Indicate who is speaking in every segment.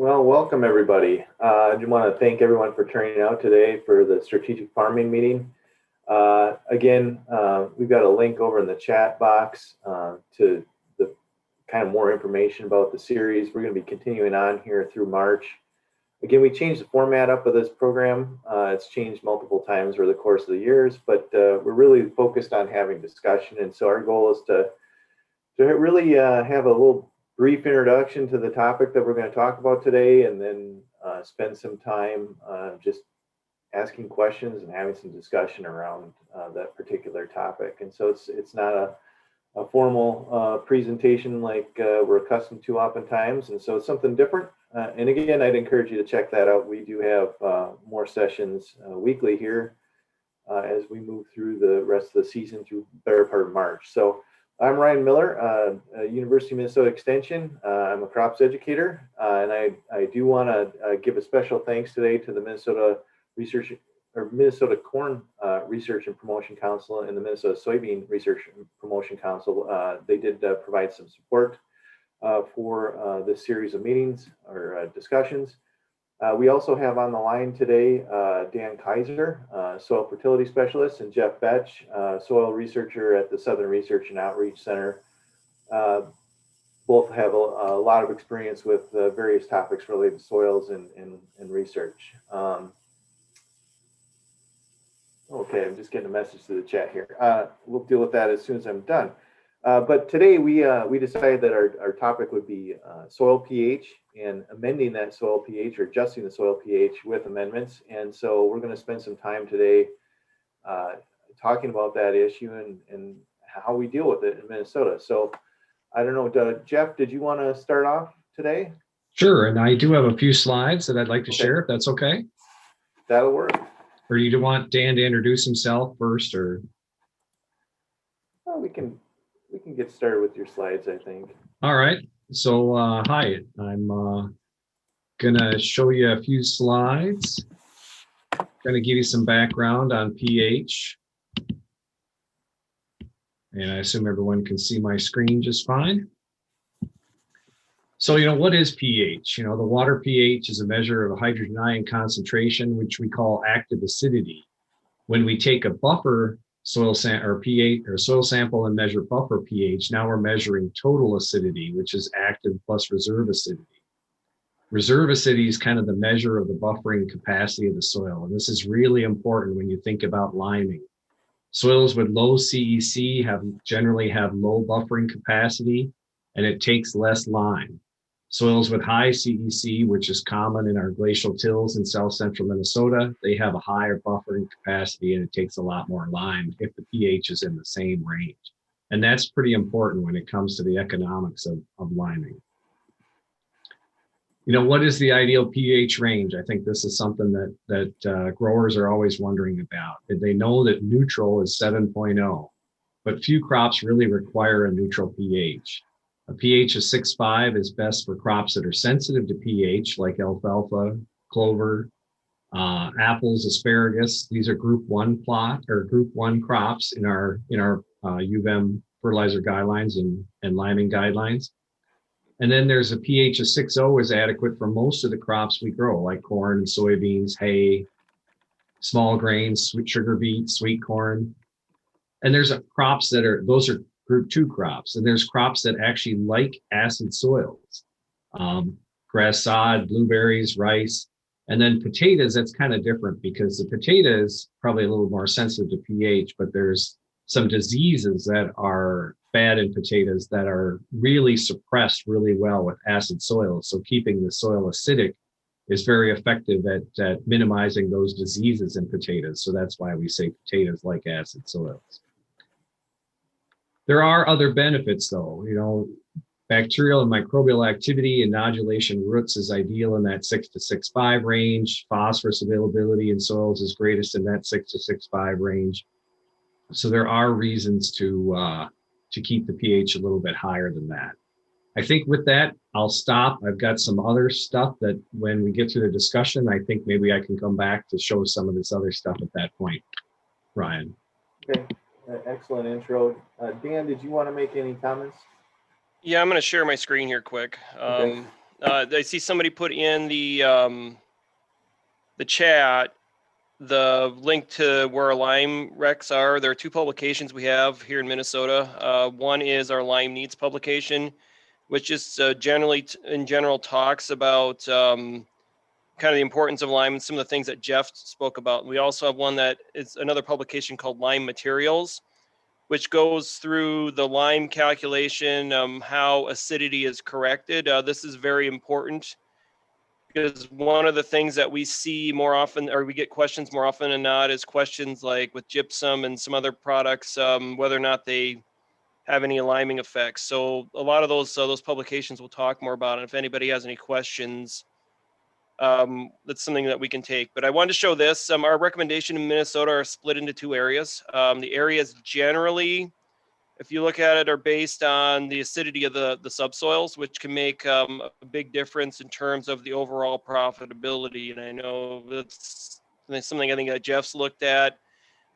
Speaker 1: Well, welcome everybody. I just want to thank everyone for turning out today for the strategic farming meeting. Again, we've got a link over in the chat box to the kind of more information about the series. We're going to be continuing on here through March. Again, we changed the format up of this program. It's changed multiple times over the course of the years, but we're really focused on having discussion. And so our goal is to really have a little brief introduction to the topic that we're going to talk about today, and then spend some time just asking questions and having some discussion around that particular topic. And so it's not a formal presentation like we're accustomed to oftentimes, and so it's something different. And again, I'd encourage you to check that out. We do have more sessions weekly here as we move through the rest of the season through the better part of March. So I'm Ryan Miller, University of Minnesota Extension. I'm a crops educator, and I do want to give a special thanks today to the Minnesota Corn Research and Promotion Council and the Minnesota Soybean Research and Promotion Council. They did provide some support for this series of meetings or discussions. We also have on the line today Dan Kaiser, soil fertility specialist, and Jeff Vetsch, soil researcher at the Southern Research and Outreach Center. Both have a lot of experience with various topics related to soils and research. Okay, I'm just getting a message to the chat here. We'll deal with that as soon as I'm done. But today we decided that our topic would be soil pH and amending that soil pH or adjusting the soil pH with amendments. And so we're going to spend some time today talking about that issue and how we deal with it in Minnesota. So I don't know, Jeff, did you want to start off today?
Speaker 2: Sure, and I do have a few slides that I'd like to share, if that's okay.
Speaker 1: That'll work.
Speaker 2: Or do you want Dan to introduce himself first, or?
Speaker 1: Well, we can get started with your slides, I think.
Speaker 2: All right. So, hi, I'm gonna show you a few slides. Gonna give you some background on pH. And I assume everyone can see my screen just fine. So, what is pH? The water pH is a measure of hydrogen ion concentration, which we call active acidity. When we take a buffer soil sample and measure buffer pH, now we're measuring total acidity, which is active plus reserve acidity. Reserve acidity is kind of the measure of the buffering capacity of the soil. And this is really important when you think about liming. Soils with low CEC generally have low buffering capacity, and it takes less lime. Soils with high CEC, which is common in our glacial tills in south central Minnesota, they have a higher buffering capacity, and it takes a lot more lime if the pH is in the same range. And that's pretty important when it comes to the economics of liming. What is the ideal pH range? I think this is something that growers are always wondering about. They know that neutral is 7.0, but few crops really require a neutral pH. A pH of 6.5 is best for crops that are sensitive to pH, like alfalfa, clover, apples, asparagus. These are group 1 crops in our UVM fertilizer guidelines and liming guidelines. And then there's a pH of 6.0 is adequate for most of the crops we grow, like corn, soybeans, hay, small grains, sugar beet, sweet corn. And there's crops those are group 2 crops. And there's crops that actually like acid soils, grass sod, blueberries, rice. And then potatoes, that's kind of different because the potato is probably a little more sensitive to pH, but there's some diseases that are bad in potatoes that are really suppressed really well with acid soils. So keeping the soil acidic is very effective at minimizing those diseases in potatoes. So that's why we say potatoes like acid soils. There are other benefits though, bacterial and microbial activity and nodulation roots is ideal in that 6 to 6.5 range. Phosphorus availability in soils is greatest in that 6 to 6.5 range. So there are reasons to keep the pH a little bit higher than that. I think with that, I'll stop. I've got some other stuff that when we get to the discussion, I think maybe I can come back to show some of this other stuff at that point. Ryan.
Speaker 1: Okay, excellent intro. Dan, did you want to make any comments?
Speaker 3: Yeah, I'm going to share my screen here quick.
Speaker 1: Okay.
Speaker 3: I see somebody put in the chat the link to where our lime recs are. There are two publications we have here in Minnesota. One is our Lime Needs publication, which is generally in general talks about kind of the importance of lime and some of the things that Jeff spoke about. We also have one that is another publication called Lime Materials, which goes through the lime calculation, how acidity is corrected. This is very important because one of the things that we see more often, or we get questions more often than not, is questions like with gypsum and some other products, whether or not they have any liming effects. So a lot of those publications will talk more about it. If anybody has any questions, that's something that we can take. But I wanted to show this. Our recommendation in Minnesota are split into two areas. The areas generally, if you look at it, are based on the acidity of the subsoils, which can make a big difference in terms of the overall profitability. And I know that's something I think that Jeff's looked at.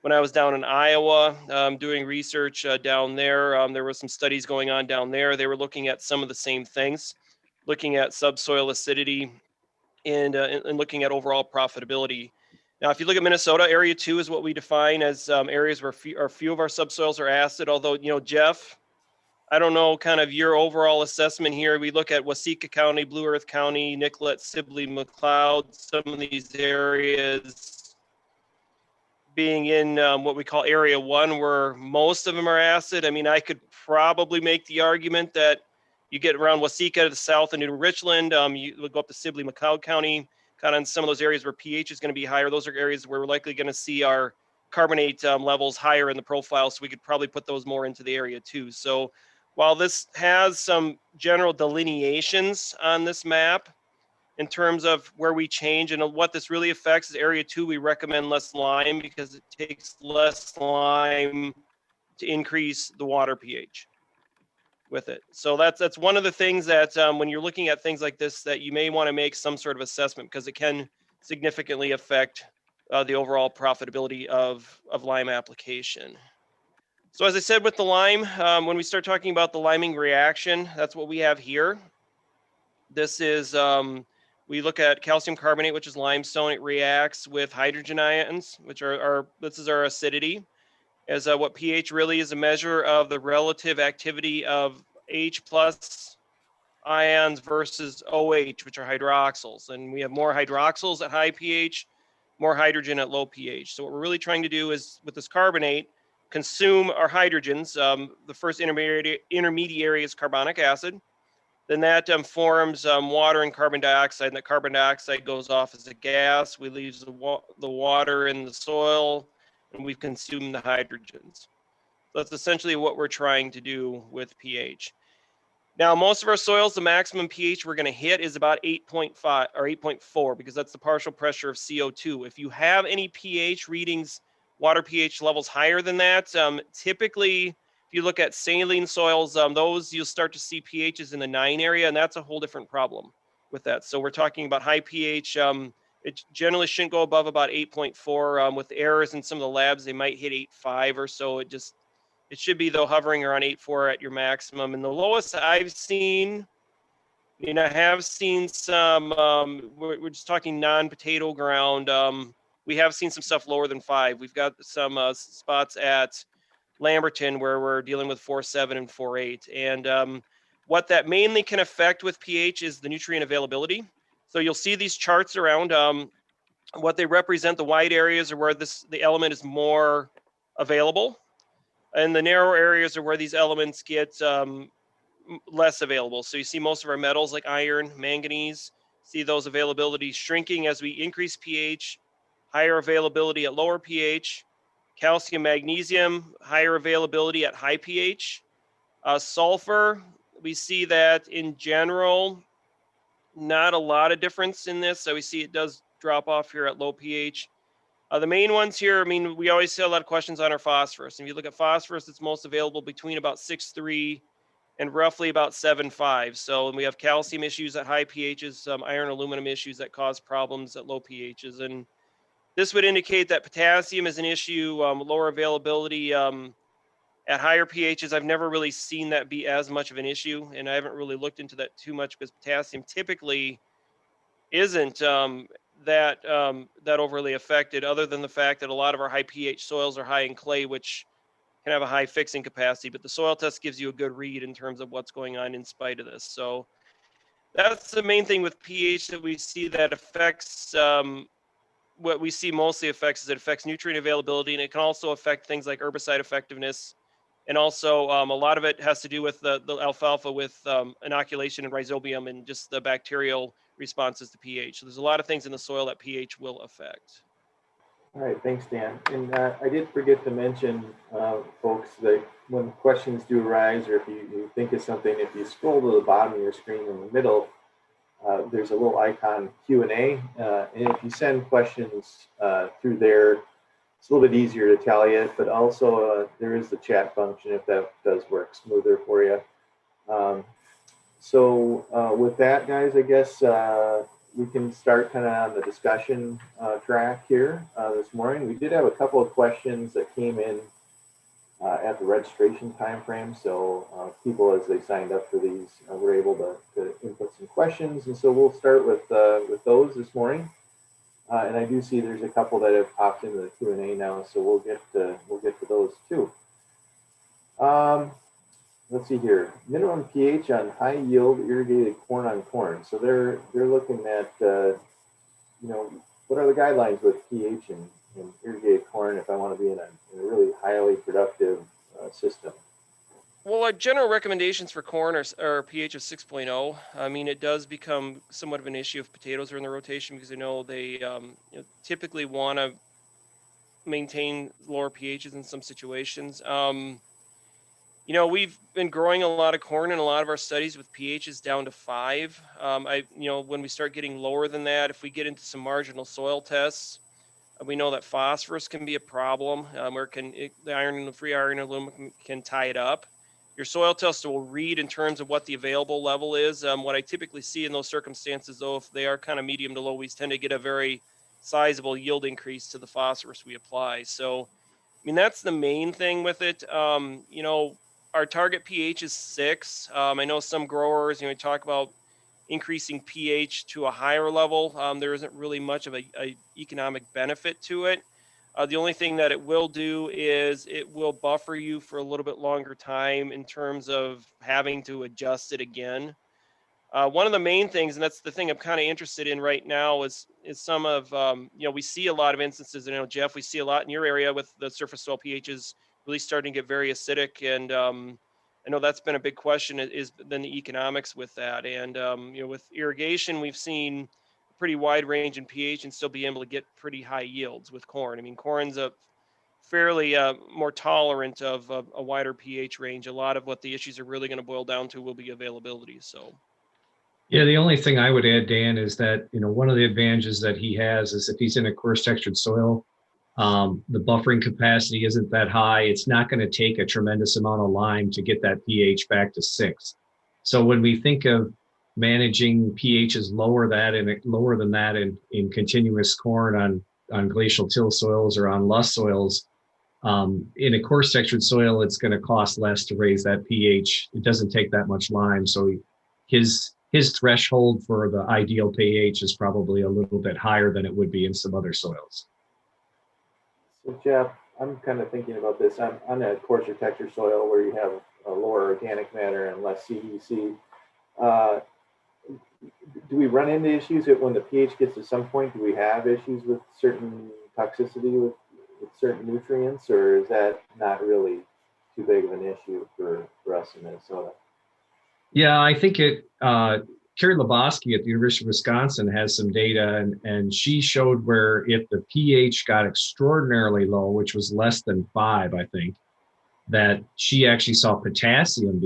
Speaker 3: When I was down in Iowa doing research down there, there were some studies going on down there. They were looking at some of the same things, looking at subsoil acidity and looking at overall profitability. Now, if you look at Minnesota, Area 2 is what we define as areas where few of our subsoils are acid. Although, Jeff, I don't know kind of your overall assessment here. We look at Waseca County, Blue Earth County, Nicollet, Sibley, McLeod, some of these areas being in what we call Area 1, where most of them are acid. I mean, I could probably make the argument that you get around Waseca to the south and New Richland, you would go up to Sibley, McLeod County, kind of in some of those areas where pH is going to be higher. Those are areas where we're likely going to see our carbonate levels higher in the profile. So we could probably put those more into the Area 2. So while this has some general delineations on this map in terms of where we change and what this really affects is Area 2, we recommend less lime because it takes less lime to increase the water pH with it. So that's one of the things that when you're looking at things like this, that you may want to make some sort of assessment because it can significantly affect the overall profitability of lime application. So as I said with the lime, when we start talking about the liming reaction, that's what we have here. This is, we look at calcium carbonate, which is limestone. It reacts with hydrogen ions, which this is our acidity. As what pH really is a measure of the relative activity of H plus ions versus OH, which are hydroxyls. And we have more hydroxyls at high pH, more hydrogen at low pH. So what we're really trying to do is, with this carbonate, consume our hydrogens. The first intermediary is carbonic acid. Then that forms water and carbon dioxide, and the carbon dioxide goes off as a gas. We leave the water in the soil, and we've consumed the hydrogens. So that's essentially what we're trying to do with pH. Now, most of our soils, the maximum pH we're going to hit is about 8.5 or 8.4 because that's the partial pressure of CO2. If you have any pH readings, water pH levels higher than that, typically, if you look at saline soils, those you'll start to see pHs in the 9 area, and that's a whole different problem with that. So we're talking about high pH. It generally shouldn't go above about 8.4. With errors in some of the labs, they might hit 8.5 or so. It should be, though, hovering around 8.4 at your maximum. And the lowest I've seen, I have seen some, we're just talking non-potato ground. We have seen some stuff lower than 5. We've got some spots at Lamberton where we're dealing with 4.7 and 4.8. And what that mainly can affect with pH is the nutrient availability. So you'll see these charts around. What they represent, the wide areas are where the element is more available. And the narrow areas are where these elements get less available. So you see most of our metals like iron, manganese, see those availabilities shrinking as we increase pH, higher availability at lower pH, calcium, magnesium, higher availability at high pH. Sulfur, we see that in general, not a lot of difference in this. So we see it does drop off here at low pH. The main ones here, we always see a lot of questions on our phosphorus. If you look at phosphorus, it's most available between about 6.3 and roughly about 7.5. So we have calcium issues at high pHs, iron, aluminum issues that cause problems at low pHs. And this would indicate that potassium is an issue, lower availability At higher pHs, I've never really seen that be as much of an issue, and I haven't really looked into that too much because potassium typically isn't that overly affected, other than the fact that a lot of our high pH soils are high in clay, which can have a high fixing capacity. But the soil test gives you a good read in terms of what's going on in spite of this. So that's the main thing with pH that we see that affects. What we see mostly affects is it affects nutrient availability, and it can also affect things like herbicide effectiveness. And also, a lot of it has to do with the alfalfa with inoculation and rhizobium and just the bacterial responses to pH. So there's a lot of things in the soil that pH will affect.
Speaker 1: All right, thanks, Dan. And I did forget to mention, folks, that when questions do arise, or if you think of something, if you scroll to the bottom of your screen in the middle, there's a little icon Q&A, and if you send questions through there, it's a little bit easier to tally it, but also there is the chat function if that does work smoother for you. So with that, guys, I guess we can start kind of on the discussion track here this morning. We did have a couple of questions that came in at the registration time frame. So people, as they signed up for these, were able to input some questions. And so we'll start with those this morning. And I do see there's a couple that have popped into the Q&A now, so we'll get to those too. Let's see here. Minimum pH on high yield irrigated corn on corn. So they're looking at what are the guidelines with pH in irrigated corn if I want to be in a really highly productive system.
Speaker 3: Well, our general recommendations for corn are pH of 6.0. I mean, it does become somewhat of an issue if potatoes are in the rotation, because I know they typically want to maintain lower pHs in some situations. We've been growing a lot of corn in a lot of our studies with pHs down to 5. When we start getting lower than that, if we get into some marginal soil tests, we know that phosphorus can be a problem, where the iron and the free iron and aluminum can tie it up. Your soil test will read in terms of what the available level is. What I typically see in those circumstances, though, if they are kind of medium to low, we tend to get a very sizable yield increase to the phosphorus we apply. So, I mean, that's the main thing with it. Our target pH is 6. I know some growers, talk about increasing pH to a higher level. There isn't really much of a economic benefit to it. The only thing that it will do is it will buffer you for a little bit longer time in terms of having to adjust it again. One of the main things, and that's the thing I'm kind of interested in right now, is some of, we see a lot of instances, Jeff, we see a lot in your area with the surface soil pHs really starting to get very acidic. And I know that's been a big question, is then the economics with that. And, with irrigation, we've seen a pretty wide range in pH and still be able to get pretty high yields with corn. I mean, corn's a fairly more tolerant of a wider pH range. A lot of what the issues are really going to boil down to will be availability. So.
Speaker 2: Yeah, the only thing I would add, Dan, is that, one of the advantages that he has is if he's in a coarse textured soil, the buffering capacity isn't that high. It's not going to take a tremendous amount of lime to get that pH back to 6. So when we think of managing pHs lower than that in continuous corn on glacial till soils or on loess soils, in a coarse textured soil, it's going to cost less to raise that pH. It doesn't take that much lime. So his threshold for the ideal pH is probably a little bit higher than it would be in some other soils.
Speaker 1: So Jeff, I'm kind of thinking about this. I'm on a coarser texture soil where you have a lower organic matter and less CEC. Do we run into issues when the pH gets to some point? Do we have issues with certain toxicity with certain nutrients, or is that not really too big of an issue for us in Minnesota?
Speaker 2: Yeah, I think Carrie Lebowski at the University of Wisconsin has some data, and she showed where if the pH got extraordinarily low, which was less than 5, I think, that she actually saw potassium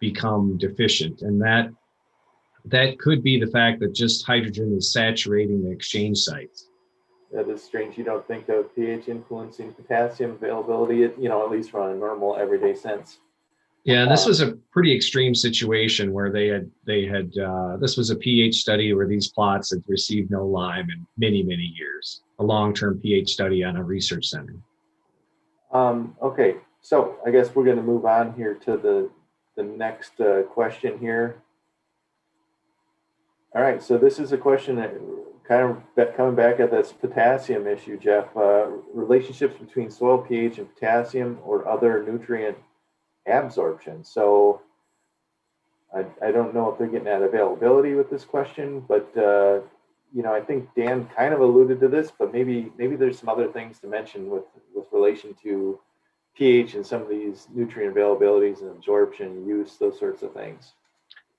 Speaker 2: become deficient. And that could be the fact that just hydrogen is saturating the exchange sites.
Speaker 1: That is strange. You don't think of pH influencing potassium availability, at least from a normal everyday sense.
Speaker 2: Yeah, this was a pretty extreme situation where they had this was a pH study where these plots had received no lime in many, many years, a long-term pH study on a research center.
Speaker 1: Okay, So I guess we're going to move on here to the next question here. All right, so this is a question that kind of coming back at this potassium issue, Jeff. Relationships between soil pH and potassium or other nutrient absorption. So I don't know if they're getting at availability with this question, but you know, I think Dan kind of alluded to this, but maybe there's some other things to mention with relation to pH and some of these nutrient availabilities and absorption, use, those sorts of things.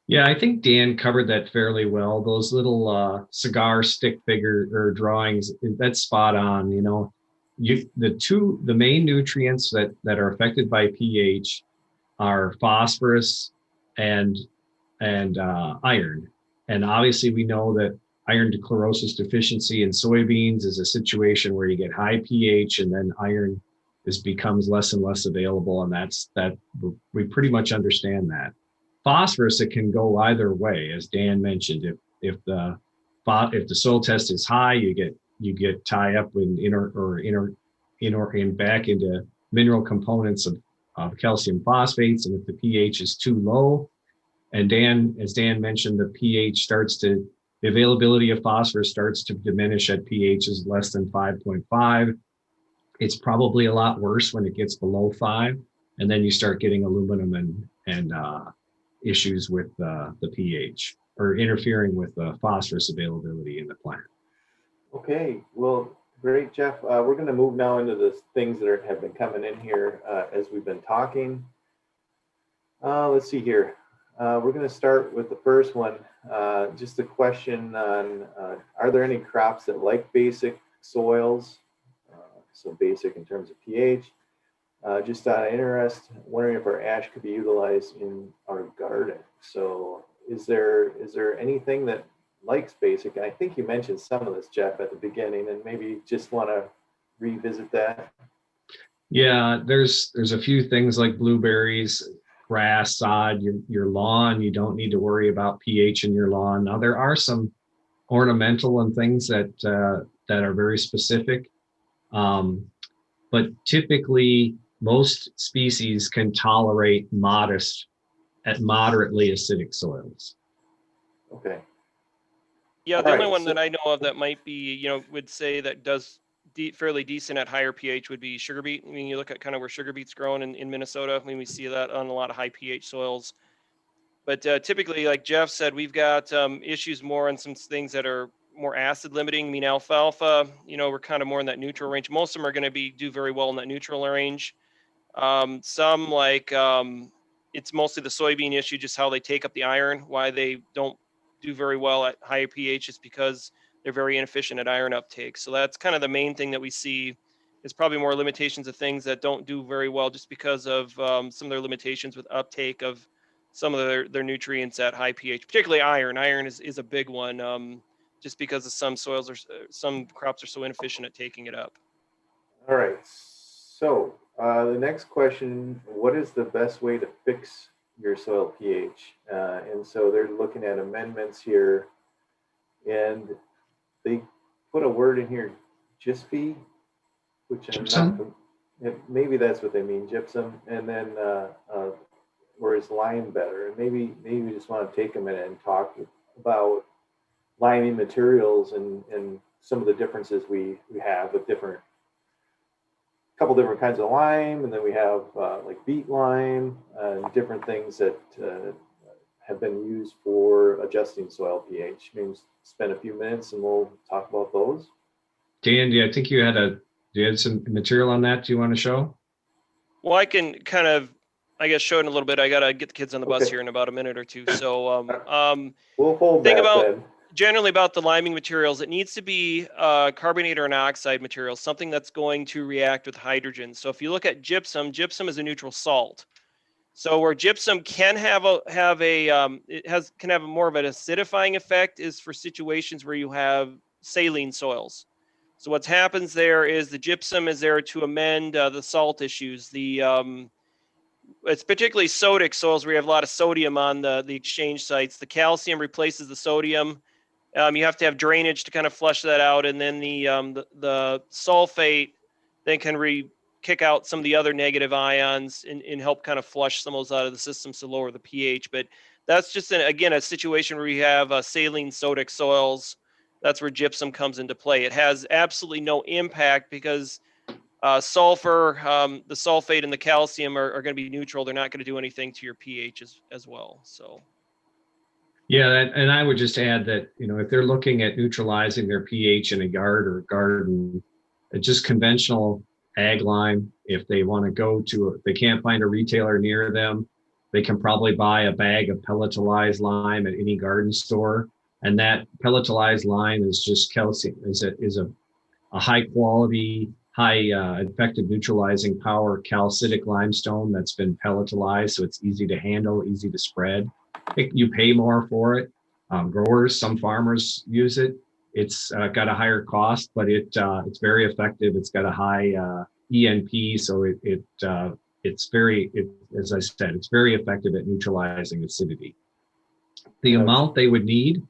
Speaker 2: Yeah, I think Dan covered that fairly well. Those little cigar stick figure or drawings, that's spot on. You know, the main nutrients that are affected by pH are phosphorus and iron. And obviously, we know that iron chlorosis deficiency in soybeans is a situation where you get high pH and then iron becomes less and less available, and that we pretty much understand that. Phosphorus, it can go either way, as Dan mentioned. If the soil test is high, you get tie up in back into mineral components of calcium phosphates, and if the pH is too low, and as Dan mentioned, the availability of phosphorus starts to diminish at pHs less than 5.5. It's probably a lot worse when it gets below 5, and then you start getting aluminum and issues with the pH, or interfering with the phosphorus availability in the plant.
Speaker 1: Okay, well, great, Jeff. We're going to move now into the things that have been coming in here as we've been talking. Let's see here. We're going to start with the first one. Just a question on, are there any crops that like basic soils? So basic in terms of pH. Just out of interest, wondering if our ash could be utilized in our garden. So is there anything that likes basic? And I think you mentioned some of this, Jeff, at the beginning, and maybe just want to revisit that.
Speaker 2: Yeah, there's a few things like blueberries, grass, sod, your lawn. You don't need to worry about pH in your lawn. Now there are some ornamental and things that are very specific, but typically most species can tolerate moderately acidic soils.
Speaker 1: Okay.
Speaker 3: Yeah, the only one that I know of that might be, would say that does fairly decent at higher pH would be sugar beet. I mean, you look at kind of where sugar beet's grown in Minnesota. I mean, we see that on a lot of high pH soils. But typically, like Jeff said, we've got issues more on some things that are more acid limiting. I mean, alfalfa, we're kind of more in that neutral range. Most of them are going to do very well in that neutral range. Some it's mostly the soybean issue, just how they take up the iron. Why they don't do very well at higher pH is because they're very inefficient at iron uptake. So that's kind of the main thing that we see is probably more limitations of things that don't do very well just because of some of their limitations with uptake of some of their nutrients at high pH, particularly iron. Iron is a big one just because of some crops are so inefficient at taking it up.
Speaker 1: All right. So the next question, what is the best way to fix your soil pH? And so they're looking at amendments here, and they put a word in here, gypsum, which
Speaker 2: Gypsum?
Speaker 1: Maybe that's what they mean, gypsum, and then or is lime better? And maybe we just want to take a minute and talk about liming materials and some of the differences we have with couple different kinds of lime, and then we have like beet lime and different things that have been used for adjusting soil pH. Maybe spend a few minutes and we'll talk about those.
Speaker 2: Dan, I think you had some material on that. Do you want to show?
Speaker 3: Well, I can kind of, I guess, show it in a little bit. I got to get the kids on the bus here in about a minute or two. So
Speaker 1: we'll hold that then.
Speaker 3: Generally about the liming materials, it needs to be carbonate or an oxide material, something that's going to react with hydrogen. So if you look at gypsum is a neutral salt. So where gypsum can have more of an acidifying effect is for situations where you have saline soils. So what happens there is the gypsum is there to amend the salt issues. It's particularly sodic soils where you have a lot of sodium on the exchange sites. The calcium replaces the sodium. You have to have drainage to kind of flush that out, and then the sulfate then can kick out some of the other negative ions and help kind of flush some of those out of the system to lower the pH. But that's just, again, a situation where you have saline sodic soils. That's where gypsum comes into play. It has absolutely no impact because sulfur, the sulfate and the calcium are going to be neutral. They're not going to do anything to your pH as well. So.
Speaker 2: Yeah, and I would just add that, if they're looking at neutralizing their pH in a yard or garden, just conventional ag lime, if they want to if they can't find a retailer near them, they can probably buy a bag of pelletized lime at any garden store. And that pelletized lime is just calcium, is a high quality, high effective neutralizing power calcitic limestone that's been pelletized, so it's easy to handle, easy to spread. You pay more for it. Growers, some farmers use it. It's got a higher cost, but it's very effective. It's got a high ENP, so as I said, it's very effective at neutralizing acidity. The amount they would need,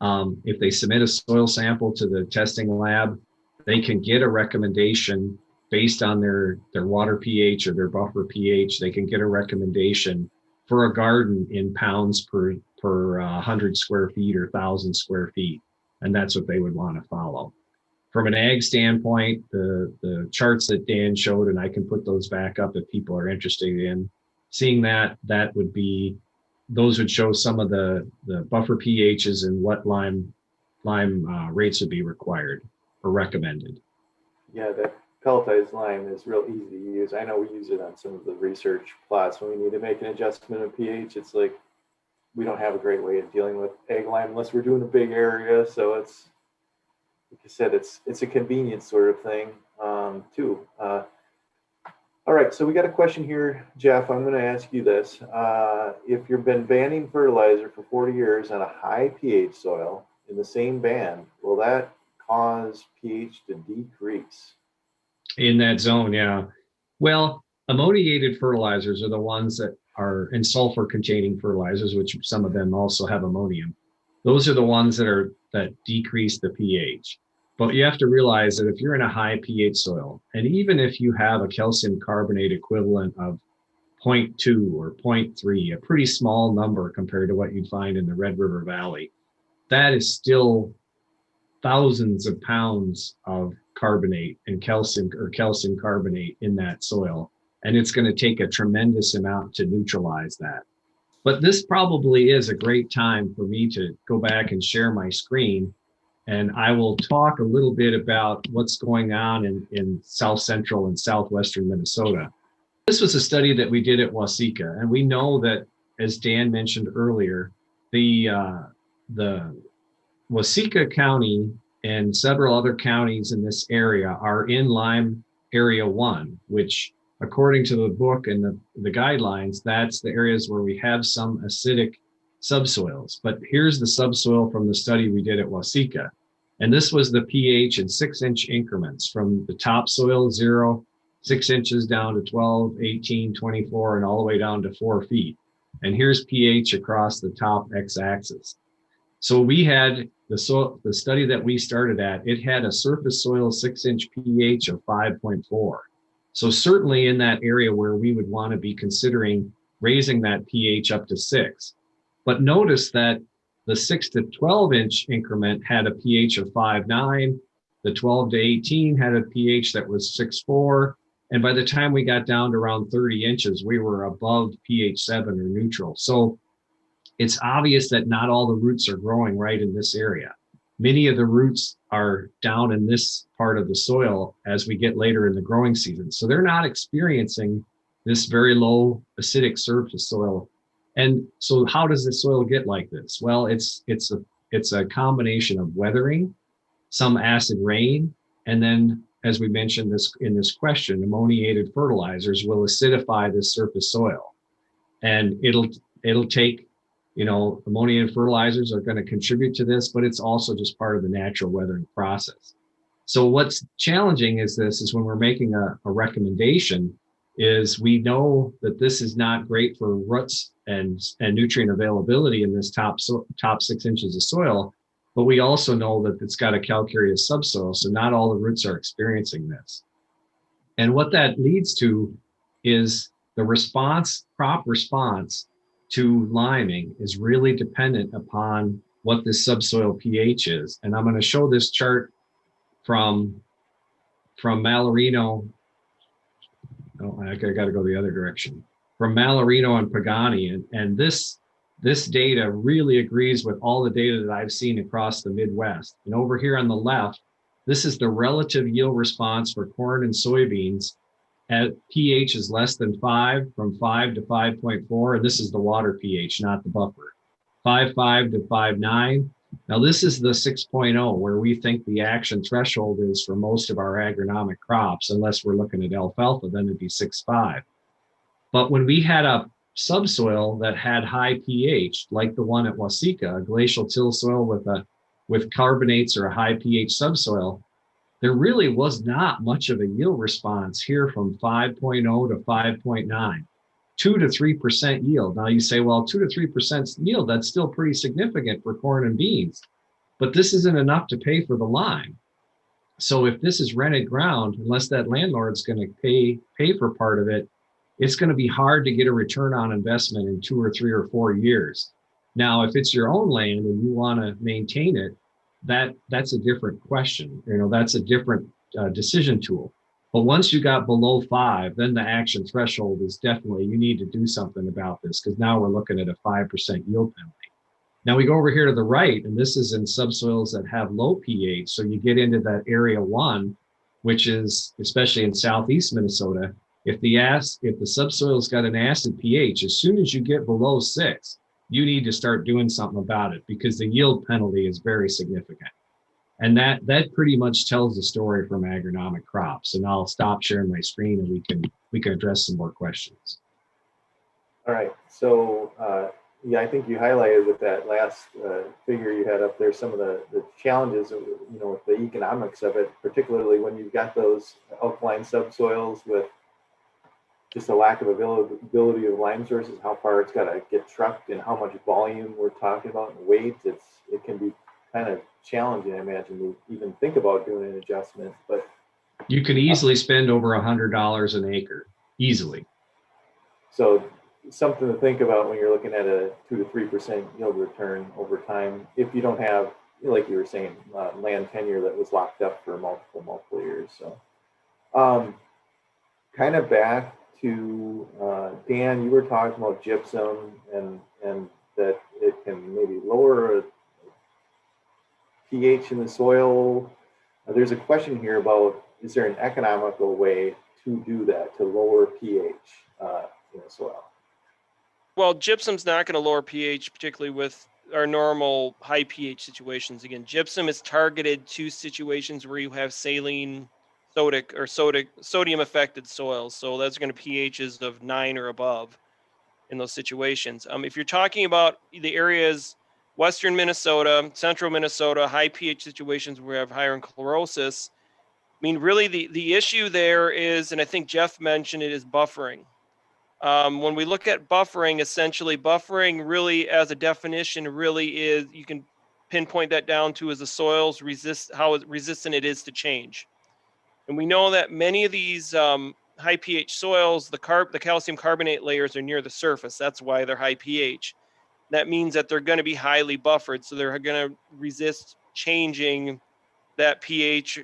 Speaker 2: if they submit a soil sample to the testing lab, they can get a recommendation based on their water pH or their buffer pH. They can get a recommendation for a garden in pounds per 100 square feet or 1,000 square feet. And that's what they would want to follow. From an ag standpoint, the charts that Dan showed, and I can put those back up if people are interested in seeing that, those would show some of the buffer pHs and what lime rates would be required or recommended.
Speaker 1: Yeah, that pelletized lime is real easy to use. I know we use it on some of the research plots when we need to make an adjustment of pH. It's like we don't have a great way of dealing with egg lime unless we're doing a big area. So it's, like I said, it's a convenience sort of thing too. All right, so we got a question here, Jeff. I'm going to ask you this. If you've been banning fertilizer for 40 years on a high pH soil in the same band, will that cause pH to decrease?
Speaker 2: In that zone, yeah. Well, ammoniated fertilizers are the ones that are in sulfur containing fertilizers, which some of them also have ammonium. Those are the ones that decrease the pH. But you have to realize that if you're in a high pH soil, and even if you have a calcium carbonate equivalent of 0.2 or 0.3, a pretty small number compared to what you'd find in the Red River Valley, that is still thousands of pounds of carbonate and calcium carbonate in that soil. And it's going to take a tremendous amount to neutralize that. But this probably is a great time for me to go back and share my screen. And I will talk a little bit about what's going on in South Central and Southwestern Minnesota. This was a study that we did at Waseca. And we know that, as Dan mentioned earlier, the Waseca County and several other counties in this area are in Lime Area 1, which, according to the book and the guidelines, that's the areas where we have some acidic subsoils. But here's the subsoil from the study we did at Waseca. And this was the pH in 6-inch increments from the topsoil, 0, 6 inches down to 12, 18, 24, and all the way down to 4 feet. And here's pH across the top x-axis. So we had the study that we started at, it had a surface soil 6-inch pH of 5.4. So certainly in that area where we would want to be considering raising that pH up to 6. But notice that the 6 to 12-inch increment had a pH of 5.9. The 12 to 18 had a pH that was 6.4. And by the time we got down to around 30 inches, we were above pH 7 or neutral. So it's obvious that not all the roots are growing right in this area. Many of the roots are down in this part of the soil as we get later in the growing season. So they're not experiencing this very low acidic surface soil. And so how does the soil get like this? Well, it's a combination of weathering, some acid rain, and then, as we mentioned in this question, ammoniated fertilizers will acidify this surface soil. And it'll take, ammoniated fertilizers are going to contribute to this, but it's also just part of the natural weathering process. So what's challenging is when we're making a recommendation, is we know that this is not great for roots and nutrient availability in this top 6 inches of soil, but we also know that it's got a calcareous subsoil, so not all the roots are experiencing this. And what that leads to is the crop response to liming is really dependent upon what the subsoil pH is. And I'm going to show this chart from Malorino. Oh, I got to go the other direction. From Malorino and Pagani. And this data really agrees with all the data that I've seen across the Midwest. And over here on the left, this is the relative yield response for corn and soybeans at pH is less than 5, from 5 to 5.4. And this is the water pH, not the buffer. 5.5 to 5.9. Now this is the 6.0, where we think the action threshold is for most of our agronomic crops, unless we're looking at alfalfa, then it'd be 6.5. But when we had a subsoil that had high pH, like the one at Waseca, a glacial till soil with carbonates or a high pH subsoil, there really was not much of a yield response here from 5.0 to 5.9, 2 to 3% yield. Now you say, well, 2 to 3% yield, that's still pretty significant for corn and beans, but this isn't enough to pay for the lime. So if this is rented ground, unless that landlord's going to pay for part of it, it's going to be hard to get a return on investment in 2 or 3 or 4 years. Now, if it's your own land and you want to maintain it, that's a different question. That's a different decision tool. But once you got below 5, then the action threshold is definitely, you need to do something about this, because now we're looking at a 5% yield penalty. Now we go over here to the right, and this is in subsoils that have low pH. So you get into that area 1, which is especially in southeast Minnesota. If the subsoil's got an acid pH, as soon as you get below 6, you need to start doing something about it, because the yield penalty is very significant. And that pretty much tells the story from agronomic crops. And I'll stop sharing my screen and we can address some more questions.
Speaker 1: All right. So I think you highlighted with that last figure you had up there some of the challenges, with the economics of it, particularly when you've got those alkaline subsoils with just a lack of availability of lime sources, how far it's got to get trucked and how much volume we're talking about and weight. It can be kind of challenging, I imagine, to even think about doing an adjustment. But
Speaker 2: you can easily spend over $100 an acre, easily.
Speaker 1: So something to think about when you're looking at a 2 to 3% yield return over time, if you don't have, like you were saying, land tenure that was locked up for multiple years. So kind of back to Dan, you were talking about gypsum and that it can maybe lower pH in the soil. There's a question here about, is there an economical way to do that, to lower pH in the soil?
Speaker 3: Well, gypsum's not going to lower pH, particularly with our normal high pH situations. Again, gypsum is targeted to situations where you have saline, sodium affected soils. So that's going to pHs of 9 or above in those situations. If you're talking about the areas, western Minnesota, central Minnesota, high pH situations where we have higher in chlorosis, I mean, really the issue there is, and I think Jeff mentioned it, is buffering. When we look at buffering, essentially buffering really as a definition really is, you can pinpoint that down to as the soils how resistant it is to change. And we know that many of these high pH soils, the calcium carbonate layers are near the surface. That's why they're high pH. That means that they're going to be highly buffered. So they're going to resist changing that pH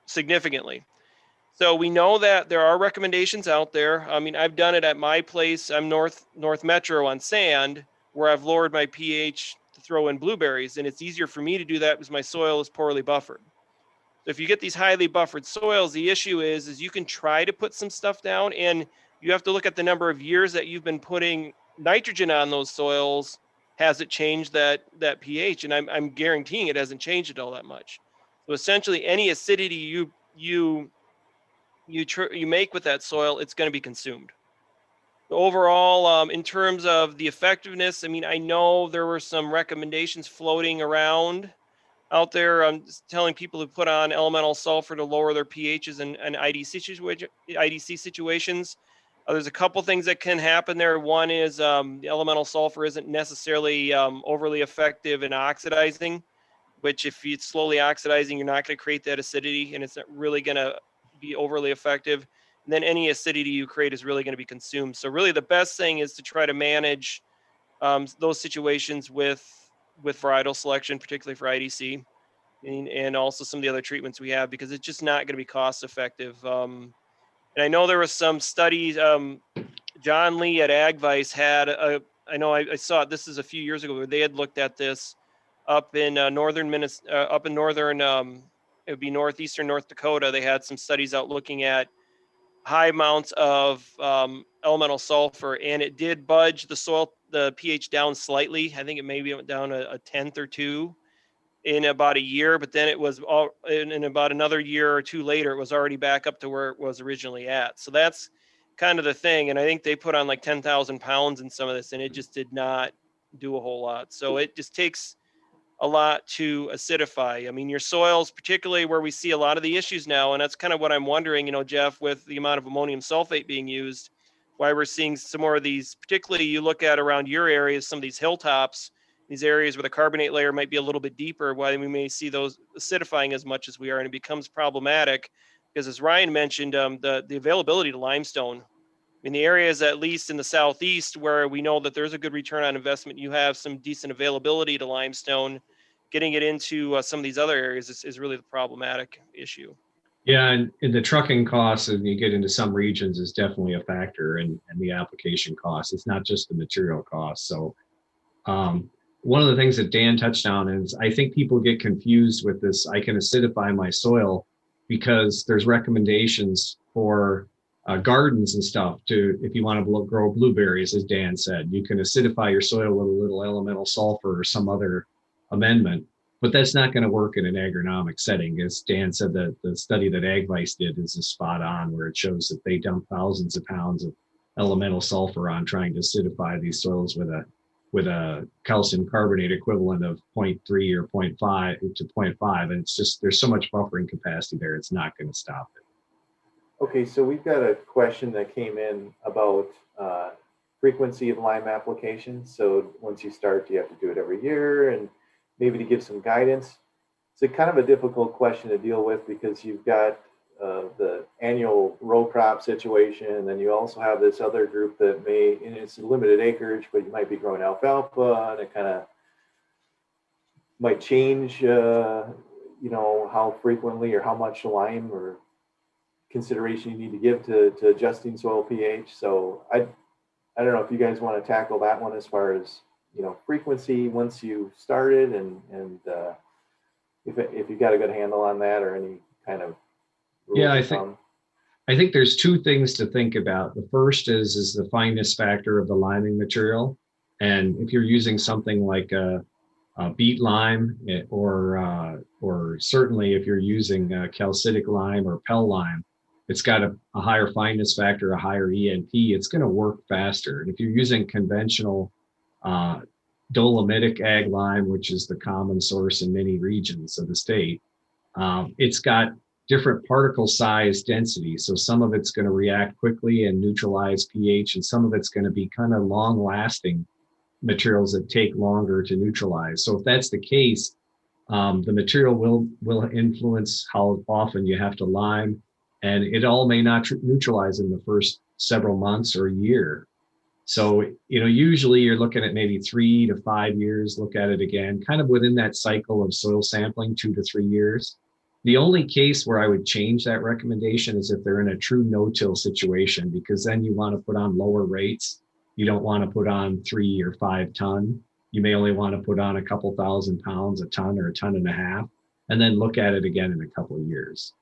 Speaker 3: significantly. So we know that there are recommendations out there. I mean, I've done it at my place. I'm North Metro on sand, where I've lowered my pH to throw in blueberries. And it's easier for me to do that because my soil is poorly buffered. So if you get these highly buffered soils, the issue is you can try to put some stuff down, and you have to look at the number of years that you've been putting nitrogen on those soils. Has it changed that pH? And I'm guaranteeing it hasn't changed it all that much. So essentially, any acidity you make with that soil, it's going to be consumed. So overall, in terms of the effectiveness, I mean, I know there were some recommendations floating around out there. I'm telling people to put on elemental sulfur to lower their pHs in IDC situations. There's a couple things that can happen there. One is the elemental sulfur isn't necessarily overly effective in oxidizing, which if it's slowly oxidizing, you're not going to create that acidity, and it's not really going to be overly effective. And then any acidity you create is really going to be consumed. So really the best thing is to try to manage those situations with varietal selection, particularly for IDC, and also some of the other treatments we have, because it's just not going to be cost effective. And I know there was some studies, John Lee at AgVice had I know I saw it, this is a few years ago, where they had looked at this up in northern Minnesota, up in northern, it would be northeastern North Dakota. They had some studies out looking at high amounts of elemental sulfur, and it did budge the soil, the pH down slightly. I think it maybe went down a tenth or two in about a year, but then it was all in about another year or two later, it was already back up to where it was originally at. So that's kind of the thing. And I think they put on like 10,000 pounds in some of this, and it just did not do a whole lot. So it just takes a lot to acidify. I mean, your soils, particularly where we see a lot of the issues now, and that's kind of what I'm wondering, Jeff, with the amount of ammonium sulfate being used, why we're seeing some more of these, particularly you look at around your areas, some of these hilltops, these areas where the carbonate layer might be a little bit deeper, why we may see those acidifying as much as we are, and it becomes problematic because, as Ryan mentioned, the availability to limestone. In the areas, at least in the southeast, where we know that there's a good return on investment, you have some decent availability to limestone. Getting it into some of these other areas is really the problematic issue.
Speaker 2: Yeah, and the trucking costs, and you get into some regions, is definitely a factor, and the application cost. It's not just the material cost. So one of the things that Dan touched on is I think people get confused with this. I can acidify my soil because there's recommendations for gardens and stuff to, if you want to grow blueberries, as Dan said, you can acidify your soil with a little elemental sulfur or some other amendment, but that's not going to work in an agronomic setting. As Dan said, the study that AgVice did is spot on, where it shows that they dump thousands of pounds of elemental sulfur on trying to acidify these soils with a calcium carbonate equivalent of 0.3 or 0.5 to 0.5. And it's just, there's so much buffering capacity there, it's not going to stop it.
Speaker 1: Okay, so we've got a question that came in about frequency of lime application. So once you start, do you have to do it every year? And maybe to give some guidance. It's a kind of a difficult question to deal with because you've got the annual row crop situation, and then you also have this other group that may, and it's a limited acreage, but you might be growing alfalfa, and it kind of might change, how frequently or how much lime or consideration you need to give to adjusting soil pH. So I don't know if you guys want to tackle that one as far as frequency once you started, and if you got a good handle on that, or any kind of rules.
Speaker 2: Yeah, I think there's two things to think about. The first is the fineness factor of the liming material, and if you're using something like a beet lime, or certainly if you're using calcitic lime or Pell lime, it's got a higher fineness factor, a higher ENP. It's going to work faster. And if you're using conventional dolomitic ag lime, which is the common source in many regions of the state, it's got different particle size density. So some of it's going to react quickly and neutralize pH, and some of it's going to be kind of long lasting materials that take longer to neutralize. So if that's the case, the material will influence how often you have to lime, and it all may not neutralize in the first several months or a year. So, usually you're looking at maybe 3 to 5 years, look at it again, kind of within that cycle of soil sampling, 2 to 3 years. The only case where I would change that recommendation is if they're in a true no-till situation, because then you want to put on lower rates. You don't want to put on 3 or 5 ton. You may only want to put on a couple thousand pounds, a ton or a ton and a half, and then look at it again in a couple of years.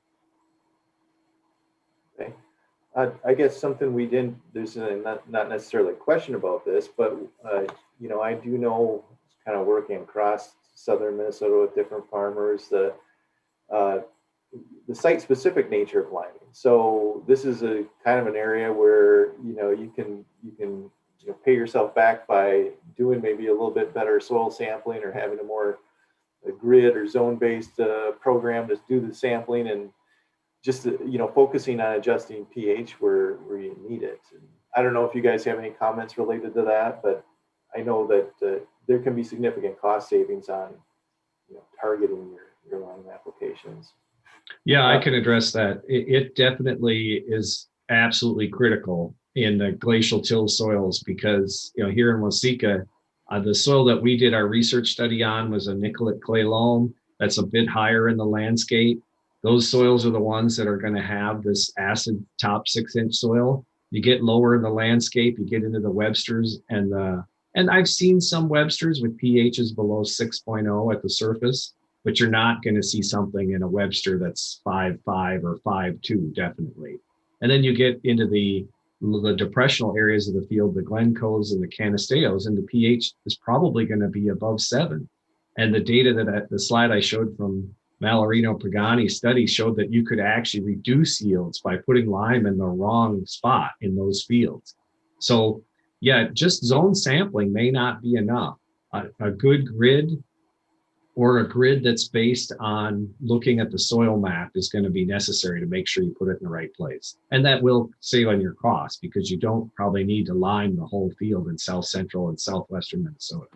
Speaker 1: Okay. I guess something we didn't, there's not necessarily a question about this, but I do know, kind of working across southern Minnesota with different farmers, the site-specific nature of liming. So this is a kind of an area where you can pay yourself back by doing maybe a little bit better soil sampling, or having a grid or zone-based program to do the sampling, and just focusing on adjusting pH where you need it. And I don't know if you guys have any comments related to that, but I know that there can be significant cost savings on targeting your lime applications.
Speaker 2: Yeah, I can address that. It definitely is absolutely critical in the glacial till soils because, here in Waseca, the soil that we did our research study on was a nickelate clay loam that's a bit higher in the landscape. Those soils are the ones that are going to have this acid top 6-inch soil. You get lower in the landscape, you get into the Websters and I've seen some Websters with pHs below 6.0 at the surface, but you're not going to see something in a Webster that's 5.5 or 5.2, definitely. And then you get into the depressional areas of the field, the Glencoes and the Canisteos, and the pH is probably going to be above 7. And the data the slide I showed from Malorino Pagani study showed that you could actually reduce yields by putting lime in the wrong spot in those fields. So yeah, just zone sampling may not be enough. A good grid or a grid that's based on looking at the soil map is going to be necessary to make sure you put it in the right place. And that will save on your cost because you don't probably need to lime the whole field in south central and southwestern Minnesota.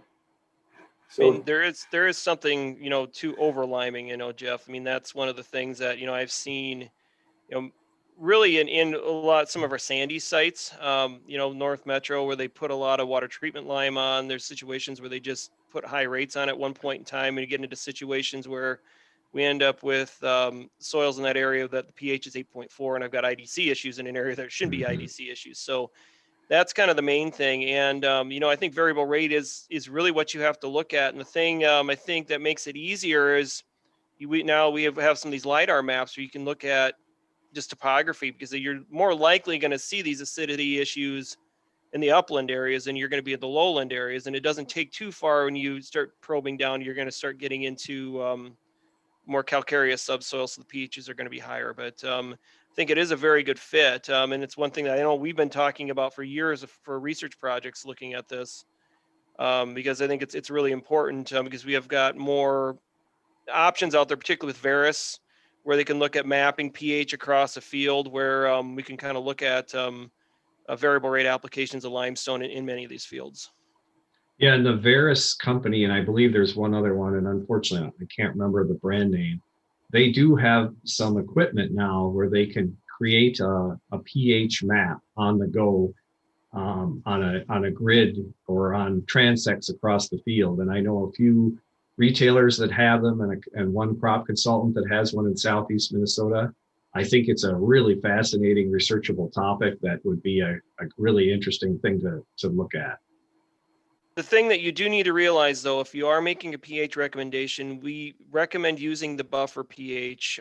Speaker 3: I mean, there is something, to over liming, Jeff. I mean, that's one of the things that, I've seen, really in some of our sandy sites, North Metro, where they put a lot of water treatment lime on. There's situations where they just put high rates on at one point in time, and you get into situations where we end up with soils in that area that the pH is 8.4, and I've got IDC issues in an area that shouldn't be IDC issues. So that's kind of the main thing. And, I think variable rate is really what you have to look at. And the thing I think that makes it easier is we have some of these LiDAR maps where you can look at just topography, because you're more likely going to see these acidity issues in the upland areas than you're going to be at the lowland areas. And it doesn't take too far when you start probing down, you're going to start getting into more calcareous subsoil, so the pHs are going to be higher. But I think it is a very good fit. And it's one thing that I know we've been talking about for years for research projects looking at this, because I think it's really important, because we have got more options out there, particularly with Veris, where they can look at mapping pH across a field, where we can kind of look at variable rate applications of limestone in many of these fields.
Speaker 2: Yeah, and the Veris company, and I believe there's one other one, and unfortunately I can't remember the brand name. They do have some equipment now where they can create a pH map on the go, on a grid or on transects across the field. And I know a few retailers that have them, and one crop consultant that has one in southeast Minnesota. I think it's a really fascinating researchable topic that would be a really interesting thing to look at.
Speaker 3: The thing that you do need to realize, though, if you are making a pH recommendation, we recommend using the buffer pH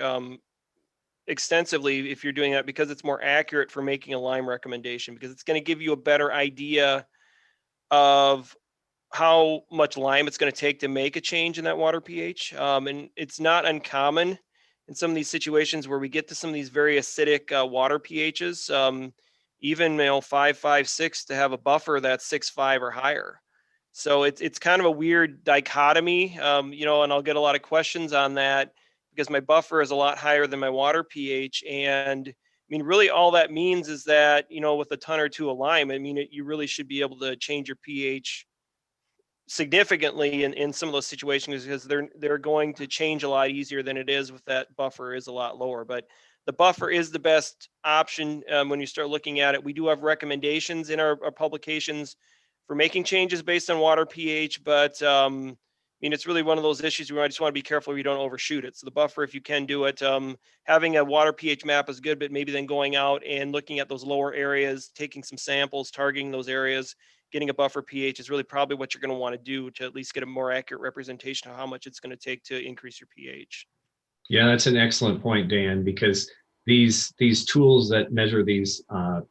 Speaker 3: extensively if you're doing that, because it's more accurate for making a lime recommendation, because it's going to give you a better idea of how much lime it's going to take to make a change in that water pH. And it's not uncommon in some of these situations where we get to some of these very acidic water pHs, even 5.5, 6, to have a buffer that's 6.5 or higher. So it's kind of a weird dichotomy, and I'll get a lot of questions on that because my buffer is a lot higher than my water pH. And I mean, really all that means is that, with a ton or two of lime, I mean, you really should be able to change your pH significantly in some of those situations, because they're going to change a lot easier than it is with that buffer is a lot lower. But the buffer is the best option when you start looking at it. We do have recommendations in our publications for making changes based on water pH, but I mean, it's really one of those issues where I just want to be careful you don't overshoot it. So the buffer, if you can do it, having a water pH map is good, but maybe then going out and looking at those lower areas, taking some samples, targeting those areas, getting a buffer pH is really probably what you're going to want to do to at least get a more accurate representation of how much it's going to take to increase your pH.
Speaker 2: Yeah, that's an excellent point, Dan, because these tools that measure these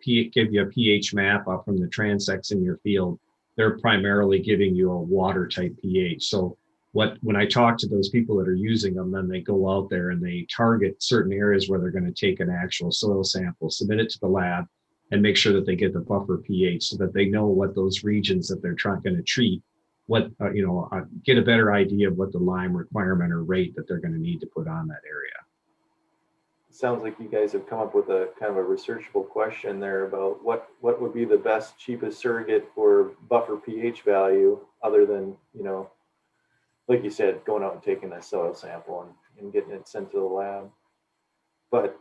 Speaker 2: give you a pH map up from the transects in your field, they're primarily giving you a water type pH. So when I talk to those people that are using them, then they go out there and they target certain areas where they're going to take an actual soil sample, submit it to the lab, and make sure that they get the buffer pH so that they know what those regions that they're going to treat, get a better idea of what the lime requirement or rate that they're going to need to put on that area.
Speaker 1: It sounds like you guys have come up with a kind of a researchable question there about what would be the best, cheapest surrogate for buffer pH value, other than, like you said, going out and taking a soil sample and getting it sent to the lab. But